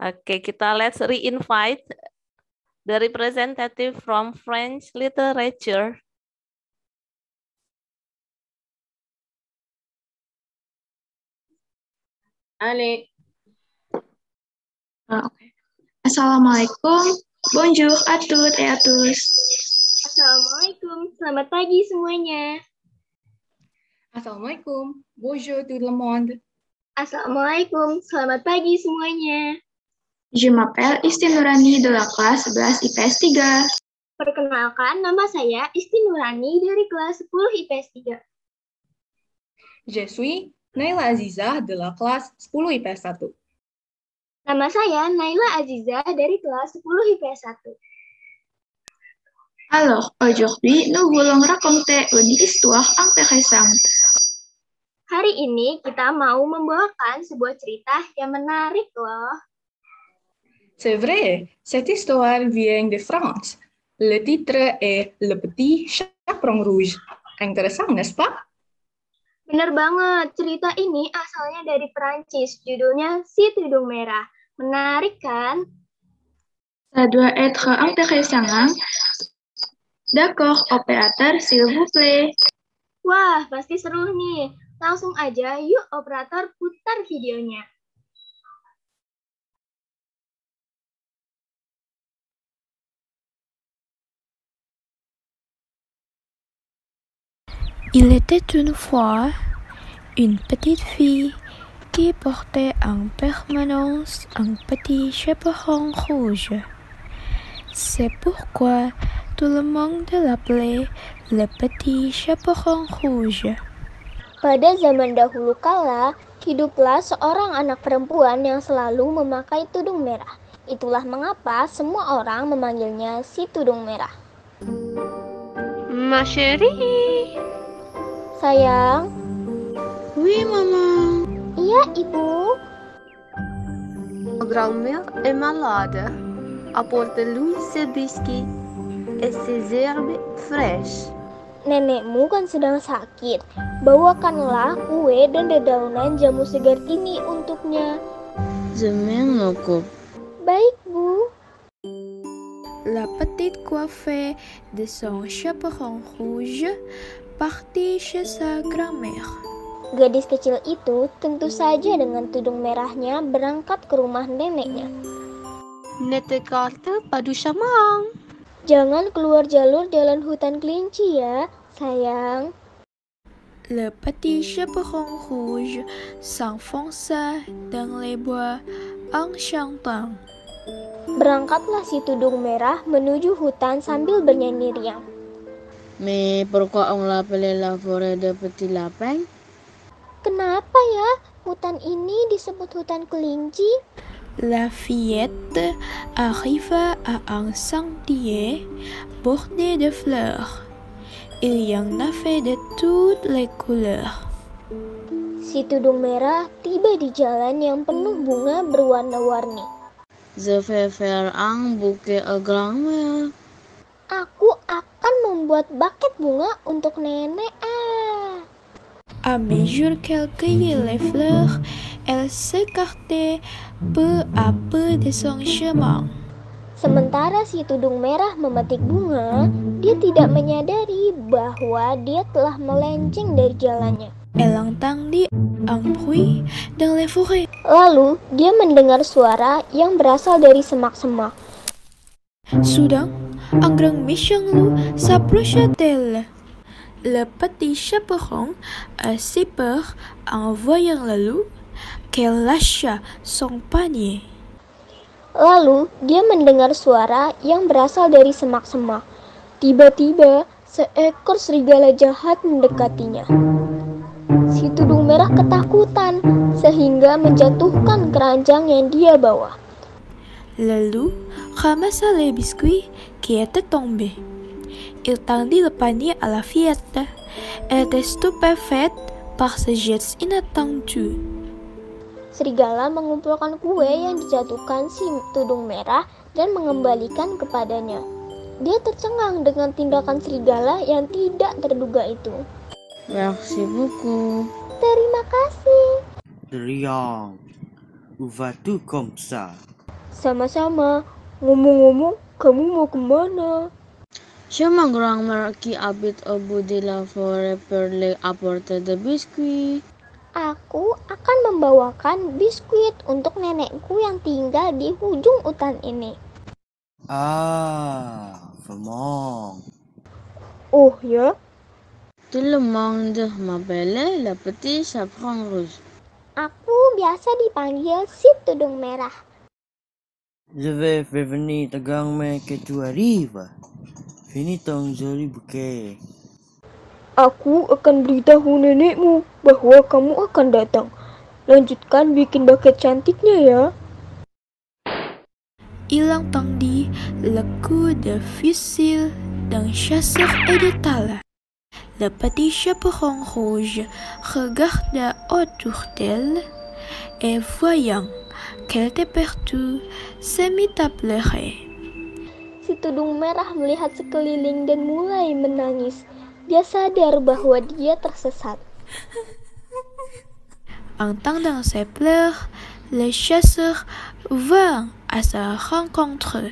Oke, kita let's re-invite the representative from French literature. Allez. Okay. Assalamualaikum, bonjour à toutes et à tous. Assalamualaikum, selamat pagi semuanya. Assalamualaikum, bonjour tout le monde. Assalamualaikum, selamat pagi semuanya. Je m'appelle Isti Nurani de la classe 11 IPS 3. Perkenalkan, nama saya Isti Nurani dari kelas 10 IPS 3. Je suis Naila Aziza de la classe 10 IPS 1. Nama saya Naila Aziza dari kelas 10 IPS 1. Alors, aujourd'hui, nous voulons raconter une histoire intéressante. Hari ini kita mau membawakan sebuah cerita yang menarik loh. C'est vrai, cette histoire vient de France. Le titre est Le Petit Chaperon Rouge. Intéressant, n'est-ce pas? Bener banget, cerita ini asalnya dari Perancis. Judulnya Si Tudung Merah. Menarik kan? Ça doit être intéressant, hein? D'accord, opérateur, s'il vous plaît. Wah, pasti seru nih. Langsung aja, yuk operator putar videonya. Il était une fois une petite fille qui portait en permanence un petit chaperon rouge. C'est pourquoi tout le monde l'appelait le petit chaperon rouge. Pada zaman dahulu kala, hiduplah seorang anak perempuan yang selalu memakai tudung merah. Itulah mengapa semua orang memanggilnya si tudung merah. Ma chérie. Sayang. Oui, maman. Iya, Ibu. Ma grand-mère est malade. Apporte-lui ses biscuits et ses herbes fraîches. Nenekmu kan sedang sakit. Bawakanlah kue dan dedaunan jamu segar ini untuknya. Je m'en occupe. Baik, Bu. La petite coiffée de son chaperon rouge partit chez sa grand-mère. Gadis kecil itu tentu saja dengan tudung merahnya berangkat ke rumah neneknya. Ne t'écarte pas du chemin. Jangan keluar jalur jalan hutan kelinci ya, sayang. Le petit chaperon rouge s'enfonça dans les bois en chantant. Berangkatlah si tudung merah menuju hutan sambil bernyanyi riang. Mais pourquoi on l'appelait la forêt de petits lapins? Kenapa ya hutan ini disebut hutan kelinci? La fillette arriva à un sentier bordé de fleurs. Il y en avait de toutes les couleurs. Si tudung merah tiba di jalan yang penuh bunga berwarna-warni. Je vais faire un bouquet à grand-mère. Aku akan membuat buket bunga untuk nenek. À mesure qu'elle cueillait les fleurs, elle s'écartait peu à peu de son chemin. Sementara si tudung merah memetik bunga, dia tidak menyadari bahwa dia telah melenceng dari jalannya. Elle entendit un bruit dans les forêts. Lalu, dia mendengar suara yang berasal dari semak-semak. Soudain, un grand méchant loup s'approcha d'elle. Le petit chaperon a si peur en voyant le loup qu'elle lâcha son panier. Lalu, dia mendengar suara yang berasal dari semak-semak. Tiba-tiba, seekor serigala jahat mendekatinya. Si tudung merah ketakutan, sehingga menjatuhkan keranjang yang dia bawa. Le loup ramassa les biscuits qui étaient tombés. Il tendit le panier à la fillette. Elle était stupéfaite par ce geste inattendu. Serigala mengumpulkan kue yang dijatuhkan si tudung merah dan mengembalikan kepadanya. Dia tercengang dengan tindakan serigala yang tidak terduga itu. Merci beaucoup. Terima kasih. Riang, où vas-tu comme ça? Sama-sama. Ngomong-ngomong, kamu mau kemana? Je ma grand-mère qui habite au bout de la forêt pour lui apporter des biscuits. Aku akan membawakan biskuit untuk nenekku yang tinggal di ujung hutan ini. Ah, vraiment. Oh ya? Tout le monde m'appelait le petit chaperon rouge. Aku biasa dipanggil si tudung merah. Je vais prévenir ta grand-mère que tu arrives. Finis ton joli bouquet. Aku akan beritahu nenekmu bahwa kamu akan datang. Lanjutkan bikin buket cantiknya ya. Il entendit le coup de fusil d'un chasseur et de talons. Le petit chaperon rouge regarda autour d'elle et voyant qu'elle était perdue, se mit à pleurer. Si tudung merah melihat sekeliling dan mulai menangis. Dia sadar bahwa dia tersesat. Entendant ses pleurs, le chasseur vint à sa rencontre.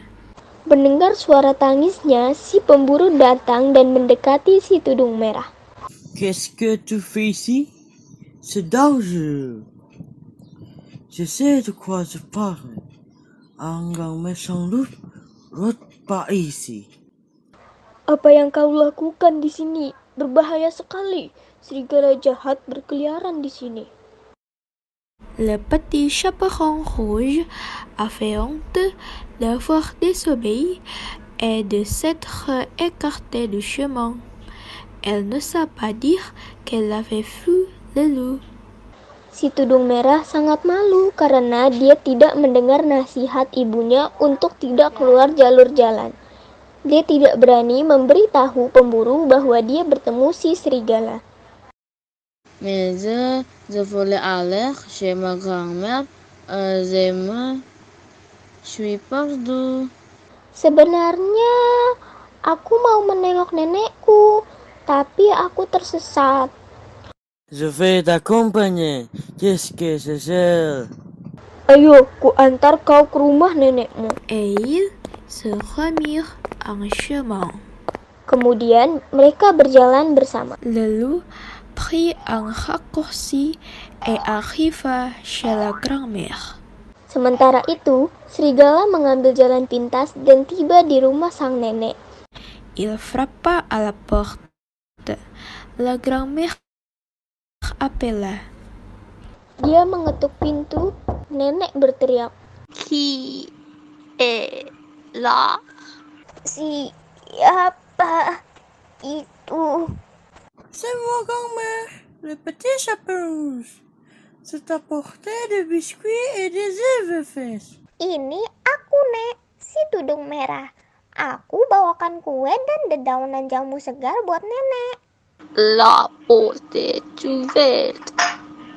Mendengar suara tangisnya, si pemburu datang dan mendekati si tudung merah. Qu'est-ce que tu fais ici? C'est dangereux. Je sais de quoi je parle. Un grand-mère sans doute rôde par ici. Apa yang kau lakukan di sini? Berbahaya sekali. Serigala jahat berkeliaran di sini. Le petit chaperon rouge a fait honte d'avoir désobéi et de s'être écarté du chemin. Elle ne sait pas dire qu'elle avait vu le loup. Si tudung merah sangat malu karena dia tidak mendengar nasihat ibunya untuk tidak keluar jalur jalan. Dia tidak berani memberitahu pemburu bahwa dia bertemu si serigala. Mais je voulais aller chez ma grand-mère. Je me suis perdu. Sebenarnya aku mau menengok nenekku, tapi aku tersesat. Je vais t'accompagner. Qu'est-ce que c'est? Ayo, ku antar kau ke rumah nenekmu. Et ils se remirent en chemin. Kemudian mereka berjalan bersama. Le loup prit un raccourci et arriva chez la grand-mère. Sementara itu, serigala mengambil jalan pintas dan tiba di rumah sang nenek. Il frappa à la porte. La grand-mère appela. Dia mengetuk pintu, nenek berteriak. Qui est là? Siapa itu? C'est moi, grand-mère, le petit chaperon rouge. C'est apporté des biscuits et des œufs fraîches. Ini aku, Nek, si tudung merah. Aku bawakan kue dan dedaunan jamu segar buat nenek. La porte est ouverte.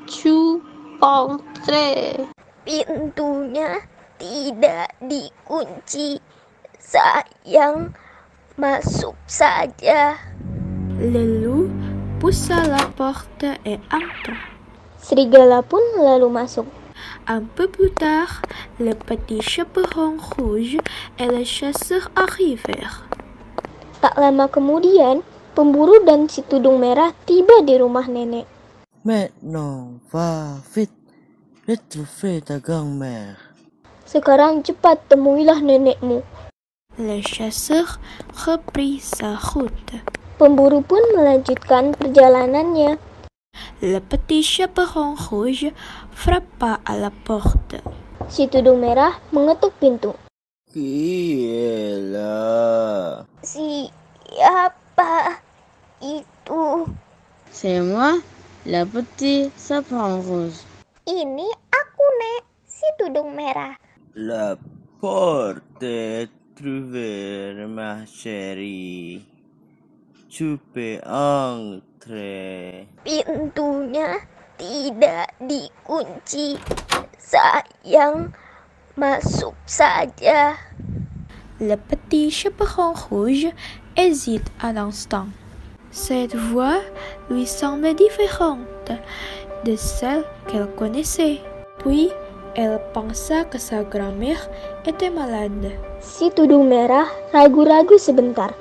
Tu entrez. Pintunya tidak dikunci. Sayang, masuk saja. Le loup poussa la porte et entra. Serigala pun lalu masuk. Un peu plus tard, le petit chaperon rouge et le chasseur arrivèrent. Tak lama kemudian, pemburu dan si tudung merah tiba di rumah nenek. Maintenant, va vite retrouver ta grand-mère. Sekarang cepat temuilah nenekmu. Le chasseur reprit sa route. Pemburu pun melanjutkan perjalanannya. Le petit chaperon rouge frappa à la porte. Si tudung merah mengetuk pintu. Qui est là? Siapa itu? C'est moi, le petit chaperon rouge. Ini aku, Nek, si tudung merah. La porte est ouverte, ma chérie. Tu peux entrer. Pintunya tidak dikunci. Sayang, masuk saja. Le petit chaperon rouge hésite un instant. Cette voix lui semble différente de celle qu'elle connaissait. Puis Elle pensa que sa grand-mère était malade. Si tudung merah ragu-ragu sebentar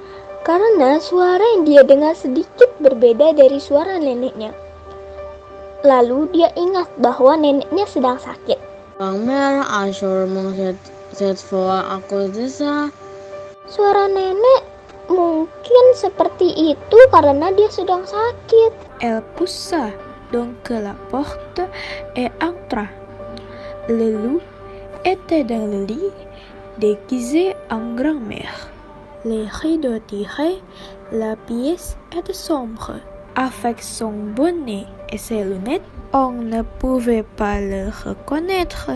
karena suara yang dia dengar sedikit berbeda dari suara neneknya. Lalu dia ingat bahwa neneknya sedang sakit. Grand-mère assure-moi cette fois à cause de ça. Suara nenek mungkin seperti itu karena dia sedang sakit. Elle poussa donc la porte et entra. Le loup était dans le lit, déguisé en grand-mère. Les rideaux tirés, la pièce était sombre. Avec son bonnet et ses lunettes, on ne pouvait pas le reconnaître.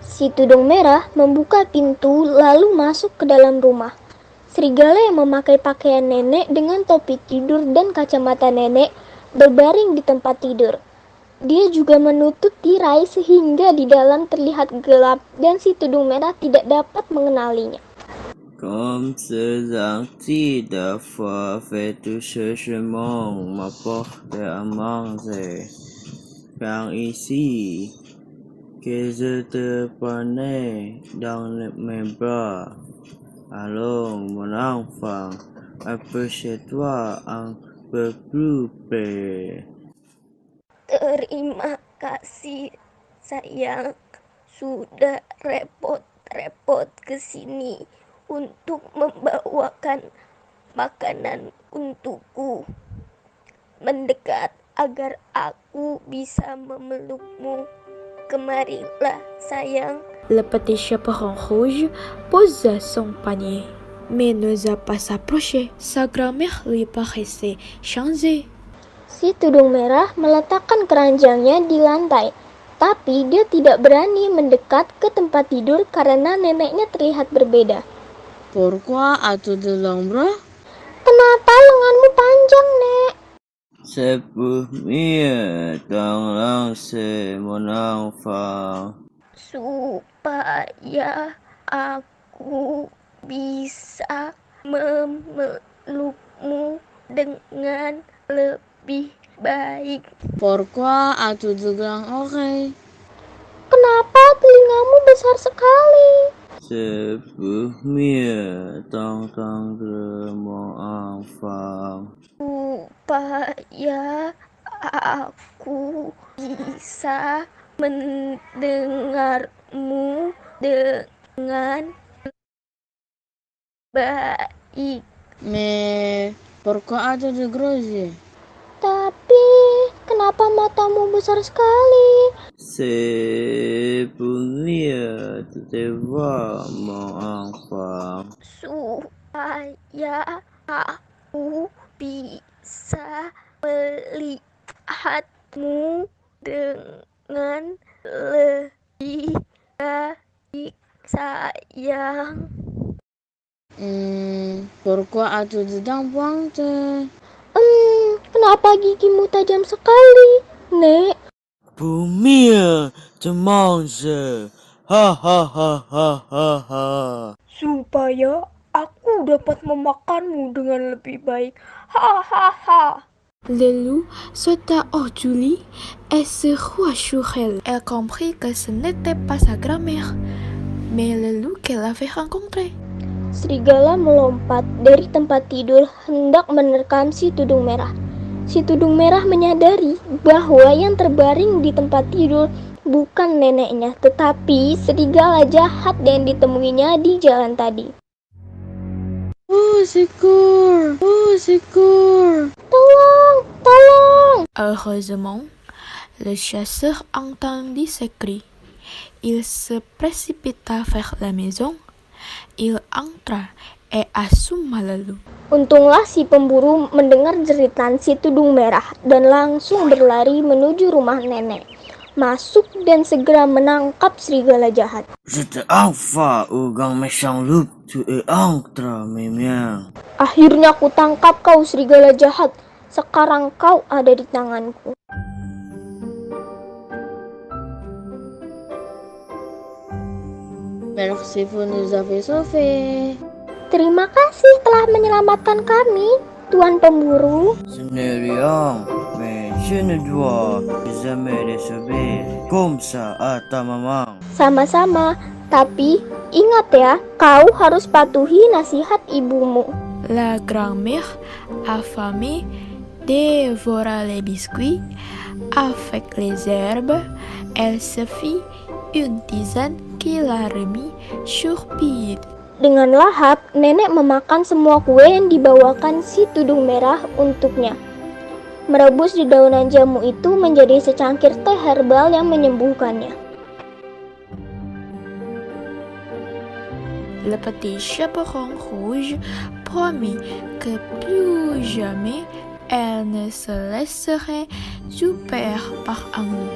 Si tudung merah membuka pintu lalu masuk ke dalam rumah. Serigala yang memakai pakaian nenek dengan topi tidur dan kacamata nenek berbaring di tempat tidur. Dia juga menutup tirai sehingga di dalam terlihat gelap dan si tudung merah tidak dapat mengenalinya. Comme ce gentil d'enfant fait tout ce chemin m'apporte à manger. Car ici, que je te prenais dans mes bras. Allons, mon enfant, approche-toi un peu plus près. Terima kasih sayang, sudah repot-repot ke sini untuk membawakan makanan untukku. Mendekat agar aku bisa memelukmu. Kemarilah sayang. Le petit chaperon rouge posa son panier, mais n'osa pas s'approcher. Sa grand-mère lui paraissait changée. Si tudung merah meletakkan keranjangnya di lantai, tapi dia tidak berani mendekat ke tempat tidur karena neneknya terlihat berbeda. Pourquoi as-tu de l'ombre? Kenapa lenganmu panjang, Nek? C'est pour mieux t'enlacer, mon enfant. Supaya aku bisa memelukmu dengan lebih baik. Pourquoi as-tu de grandes oreilles? Kenapa telingamu besar sekali? C'est pour mieux t'entendre, mon enfant. Supaya aku bisa mendengarmu dengan baik. Mais pourquoi as-tu de gros yeux? Tapi kenapa matamu besar sekali? C'est pour mieux te voir, mon enfant. Supaya aku bisa melihatmu dengan lebih baik, sayang. Pourquoi as-tu de dents pointues? Kenapa gigimu tajam sekali, Nek? Pour mieux te manger. Ha ha ha ha ha ha. Supaya aku dapat memakanmu dengan lebih baik. Ha ha ha. Le loup sauta hors du lit et se roua sur elle. Elle comprit que ce n'était pas sa grand-mère, mais le loup qu'elle avait rencontré. Serigala melompat dari tempat tidur hendak menerkam si tudung merah. Si tudung merah menyadari bahwa yang terbaring di tempat tidur bukan neneknya, tetapi serigala jahat yang ditemuinya di jalan tadi. Oh, secours! Oh, secours! Tolong! Tolong! Heureusement, le chasseur entendit ces cris. Il se précipita vers la maison. Il entra et assomma le loup. Untunglah si pemburu mendengar jeritan si tudung merah dan langsung berlari menuju rumah nenek. Masuk dan segera menangkap serigala jahat. Je te envoie au grand méchant loup, tu entres, mes miens. Akhirnya aku tangkap kau serigala jahat. Sekarang kau ada di tanganku. Merci pour nous avoir sauvés. Terima kasih telah menyelamatkan kami, Tuan Pemburu. Ce n'est rien, mais Je ne dois jamais décevoir comme ça à ta maman. Sama-sama, tapi ingat ya, kau harus patuhi nasihat ibumu. La grand-mère, affamée, dévora les biscuits. Avec les herbes, elle se fit une tisane qui la remit sur pied. Dengan lahap, nenek memakan semua kue yang dibawakan si tudung merah untuknya. Merebus di daunan jamu itu menjadi secangkir teh herbal yang menyembuhkannya. Le petit chaperon rouge promit que plus jamais elle ne se laisserait duper par un loup.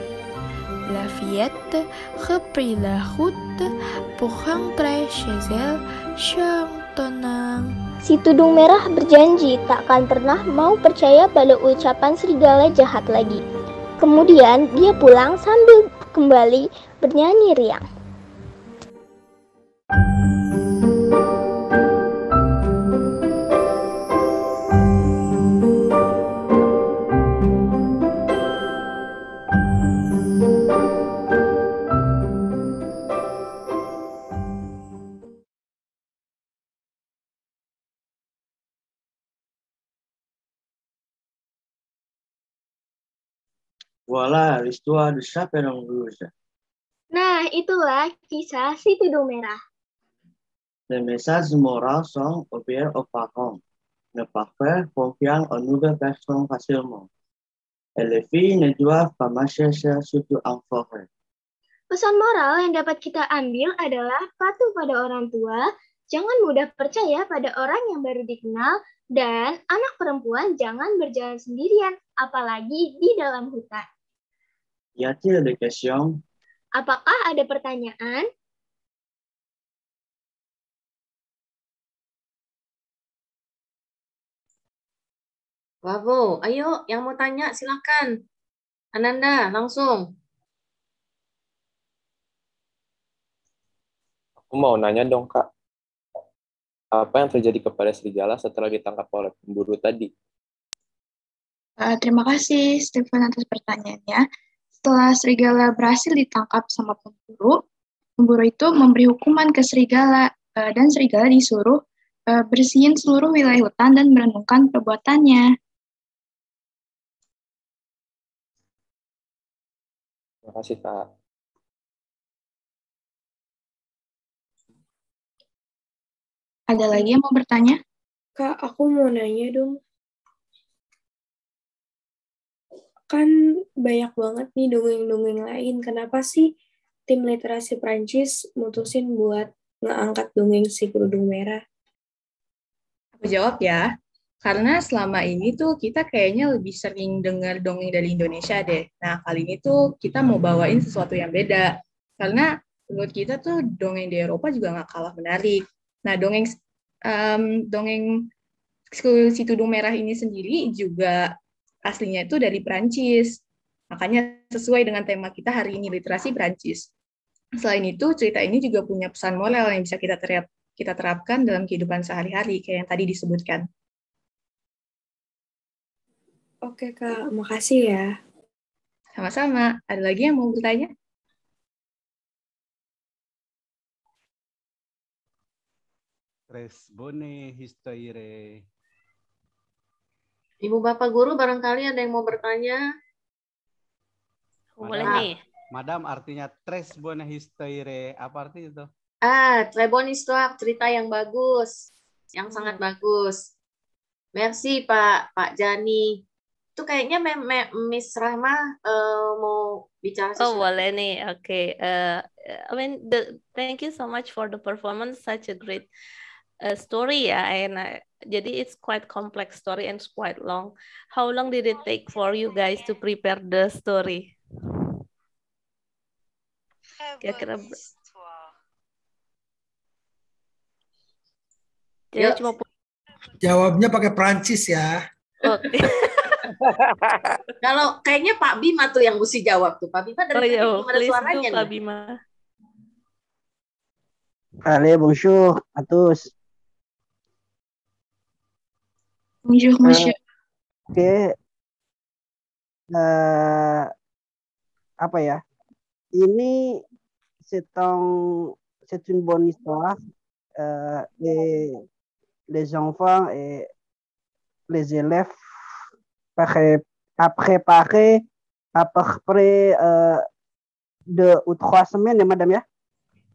La fillette reprit la route pour rentrer chez elle chantonnant. Si tudung merah berjanji tak akan pernah mau percaya pada ucapan serigala jahat lagi. Kemudian dia pulang sambil kembali bernyanyi riang. Voilà l'histoire de Chaperon Rouge. Nah, itulah kisah si tudung merah. Les messages moraux sont obéir aux parents, ne pas faire confiance aux nouvelles personnes facilement. Et les filles ne doivent pas marcher seul, surtout en forêt. Pesan moral yang dapat kita ambil adalah patuh pada orang tua, jangan mudah percaya pada orang yang baru dikenal, dan anak perempuan jangan berjalan sendirian, apalagi di dalam hutan. Y a-t-il des questions? Apakah ada pertanyaan? Bravo, ayo yang mau tanya silakan. Ananda, langsung. Aku mau nanya dong, Kak. Apa yang terjadi kepada serigala setelah ditangkap oleh pemburu tadi? Terima kasih, Stephen, atas pertanyaannya. Setelah serigala berhasil ditangkap sama pemburu, pemburu itu memberi hukuman ke serigala, dan serigala disuruh bersihin seluruh wilayah hutan dan merenungkan perbuatannya. Terima kasih, Kak. Ada lagi yang mau bertanya? Kak, aku mau nanya dong. Kan banyak banget nih dongeng-dongeng lain. Kenapa sih tim literasi Prancis mutusin buat ngeangkat dongeng si kerudung merah? Aku jawab ya. Karena selama ini tuh kita kayaknya lebih sering dengar dongeng dari Indonesia deh. Nah, kali ini tuh kita mau bawain sesuatu yang beda. Karena menurut kita tuh dongeng di Eropa juga nggak kalah menarik. Nah, dongeng si tudung merah ini sendiri juga aslinya itu dari Prancis. Makanya sesuai dengan tema kita hari ini, literasi Prancis. Selain itu, cerita ini juga punya pesan moral yang bisa kita terapkan dalam kehidupan sehari-hari, kayak yang tadi disebutkan. Oke, Kak. Makasih ya. Sama-sama. Ada lagi yang mau bertanya? Tres bone histoire. Ibu Bapak Guru barangkali ada yang mau bertanya? Boleh nih. Madam, artinya tres bone histoire. Apa artinya itu? Très bonne histoire, cerita yang bagus. Yang sangat bagus. Merci Pak Jani. Itu kayaknya Miss Rahma mau bicara sesuatu. Oh, boleh nih. Okay. I mean, thank you so much for the performance. Such a great story ya. And jadi it's quite complex story and it's quite long. How long did it take for you guys to prepare the story? Kira-kira cuma jawabnya pakai Prancis ya. Okay. Kalau kayaknya Pak Bima tuh yang mesti jawab tuh. Pak Bima dari tadi belum ada suaranya nih. Pak Bima. Allez, bonjour à tous. Bonjour, monsieur. Ok, apa ya? Ini c'est une bonne histoire. Les enfants et les élèves à préparer à peu près 2 ou 3 semaines ya Madam ya.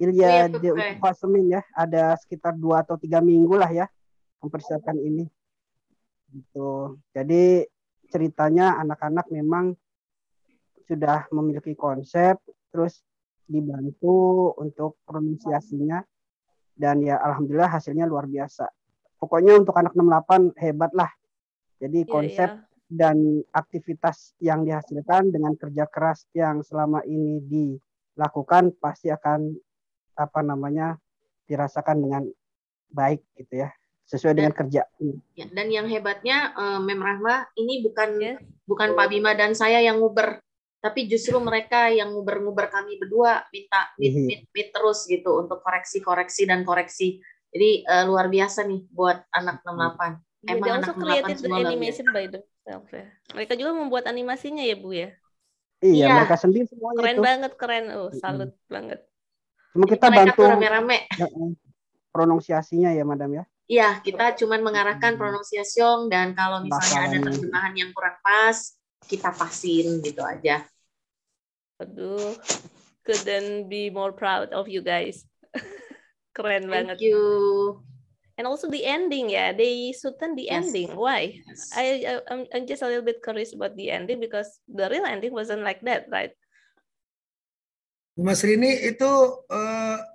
Il y a 2 ou 3 semaines ya, ada sekitar 2 atau 3 minggu lah ya mempersiapkan ini. Gitu. Jadi ceritanya anak-anak memang sudah memiliki konsep, terus dibantu untuk pronunciasinya, dan ya alhamdulillah hasilnya luar biasa. Pokoknya untuk anak 68 hebat lah. Jadi konsep dan aktivitas yang dihasilkan dengan kerja keras yang selama ini dilakukan pasti akan dirasakan dengan baik gitu ya, sesuai dengan kerja. Ya, dan yang hebatnya Mem Rahma ini bukan Pak Bima dan saya yang nguber, tapi justru mereka yang nguber-nguber kami berdua minta meet terus gitu untuk koreksi dan koreksi. Jadi luar biasa nih buat anak 68. Emang anak 68 semua animation by themselves ya. Mereka juga membuat animasinya ya Bu ya. Iya, mereka sendiri semuanya keren itu. banget, keren. Salut banget. Cuma kita mereka bantu rame-rame pronunciasinya ya Madam ya. Iya, kita cuma mengarahkan pronunciation, dan kalau misalnya ada terjemahan yang kurang pas, kita pasin gitu aja. Aduh, couldn't be more proud of you guys. Keren banget. Thank you. And also the ending ya, they shorten the ending. Why? Yes. I'm just a little bit curious about the ending because the real ending wasn't like that, right? Mas Rini itu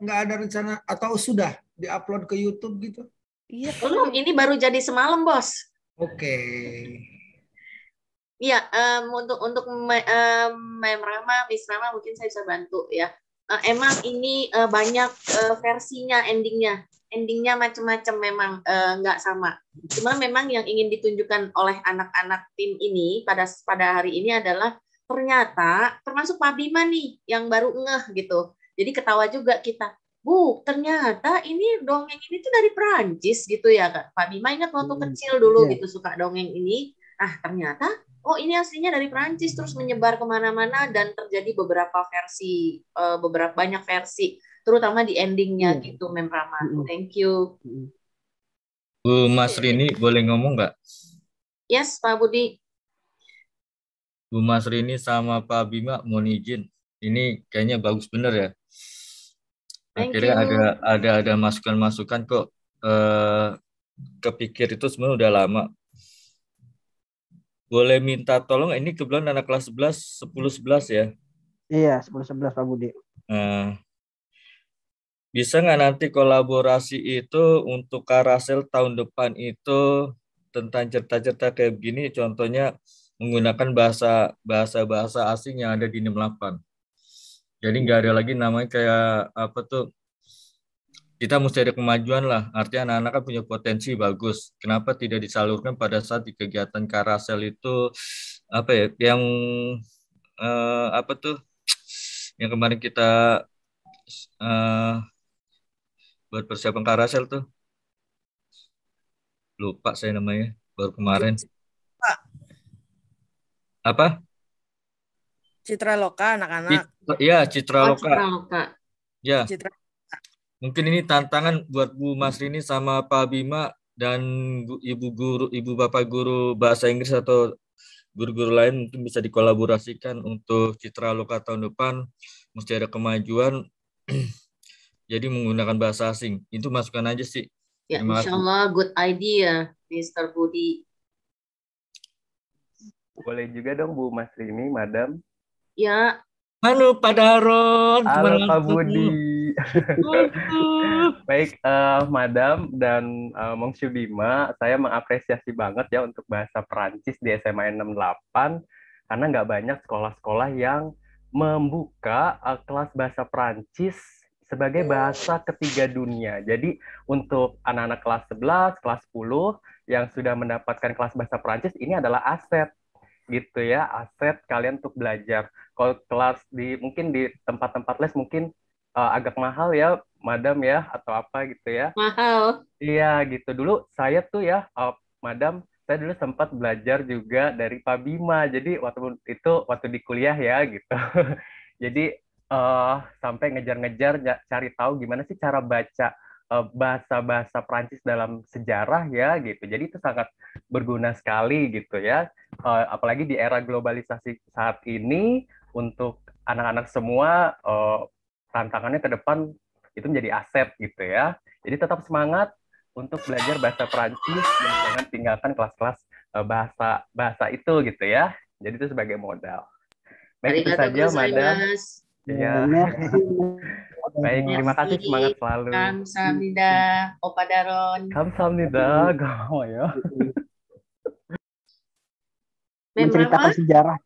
nggak ada rencana atau sudah diupload ke YouTube gitu? Iya, belum. Ini baru jadi semalam, Bos. Oke. Iya, untuk Mem Rahma, Miss Rahma mungkin saya bisa bantu ya. Emang ini banyak versinya endingnya. Endingnya macam-macam memang nggak sama. Cuma memang yang ingin ditunjukkan oleh anak-anak tim ini pada hari ini adalah ternyata termasuk Pak Bima nih yang baru ngeh gitu. Jadi ketawa juga kita. Bu, ternyata ini dongeng ini tuh dari Perancis gitu ya, Kak. Pak Bima ingat waktu kecil dulu gitu suka dongeng ini. Nah, ternyata oh ini aslinya dari Perancis, terus menyebar kemana-mana dan terjadi beberapa versi, banyak versi, terutama di endingnya gitu, Mem Rahma. Thank you. Bu Mas Rini boleh ngomong nggak? Yes, Pak Budi. Bu Mas Rini sama Pak Bima mohon izin. Ini kayaknya bagus bener ya. Akhirnya ada masukan-masukan kok. Kepikir itu sebenarnya udah lama. Boleh minta tolong, ini kebetulan anak kelas 11, 10-11 ya? Iya, 10-11 Pak Budi. Bisa nggak nanti kolaborasi itu untuk Karasel tahun depan itu tentang cerita-cerita kayak begini, contohnya menggunakan bahasa asing yang ada di 68. Jadi nggak ada lagi namanya kayak apa tuh, kita mesti ada kemajuan lah. Artinya anak-anak kan punya potensi bagus. Kenapa tidak disalurkan pada saat di kegiatan Karasel itu apa ya? Yang apa tuh? Yang kemarin kita buat persiapan Karasel tuh. Lupa saya namanya. Baru kemarin. Apa? Citra Loka anak-anak. Iya, Citra Loka. Citra Loka. Ya. Mungkin ini tantangan buat Bu Mas Rini sama Pak Bima dan ibu bapak guru bahasa Inggris atau guru-guru lain mungkin bisa dikolaborasikan untuk Citra Loka tahun depan. Mesti ada kemajuan. Jadi menggunakan bahasa asing. Itu masukan aja sih. Ya, insya-Allah good idea, Mr. Budi. Boleh juga dong Bu Mas Rini, Madam. Ya. Halo Pak Daron. Halo Pak Budi. Baik, Madam dan Monsieur Bima, saya mengapresiasi banget ya untuk bahasa Perancis di SMA 68 karena nggak banyak sekolah-sekolah yang membuka kelas bahasa Perancis sebagai bahasa ketiga dunia. Jadi untuk anak-anak kelas 11, kelas 10 yang sudah mendapatkan kelas bahasa Perancis, ini adalah aset gitu ya, aset kalian untuk belajar. Kalau kelas mungkin di tempat-tempat les mungkin agak mahal ya, Madam ya, atau apa gitu ya. Mahal. Iya gitu. Dulu saya tuh ya, Madam, saya dulu sempat belajar juga dari Pak Bima. Jadi waktu di kuliah ya gitu. Jadi sampai ngejar-ngejar cari tahu gimana sih cara baca bahasa-bahasa Prancis dalam sejarah ya gitu. Jadi itu sangat berguna sekali gitu ya. Apalagi di era globalisasi saat ini untuk anak-anak semua tantangannya ke depan itu menjadi aset gitu ya. Jadi tetap semangat untuk belajar bahasa Perancis dan jangan tinggalkan kelas-kelas bahasa itu gitu ya. Jadi itu sebagai modal. Baik, itu saja, Madam. Ya. Baik, terima kasih, semangat selalu. Kamsahamnida, Opa Daron. Kamsahamnida, gampang ya. Menceritakan sejarah.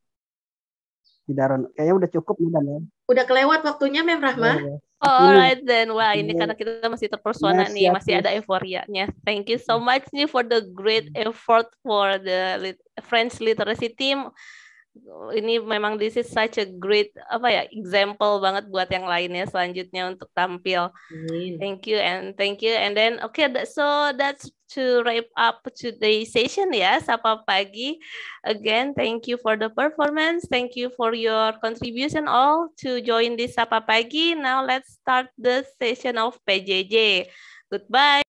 Si Daron, kayaknya udah cukup nih, Dan. Udah kelewat waktunya, Mem Rahma. Alright then, wah ini karena kita masih terpesona nih, masih ada euforianya. Thank you so much nih for the great effort for the French literacy team. Ini memang this is such a great example banget buat yang lainnya selanjutnya untuk tampil. Thank you and then okay, so that's to wrap up today's session ya, Sapa Pagi. Again, thank you for the performance. Thank you for your contribution all to join this Sapa Pagi. Now let's start the session of PJJ. Goodbye.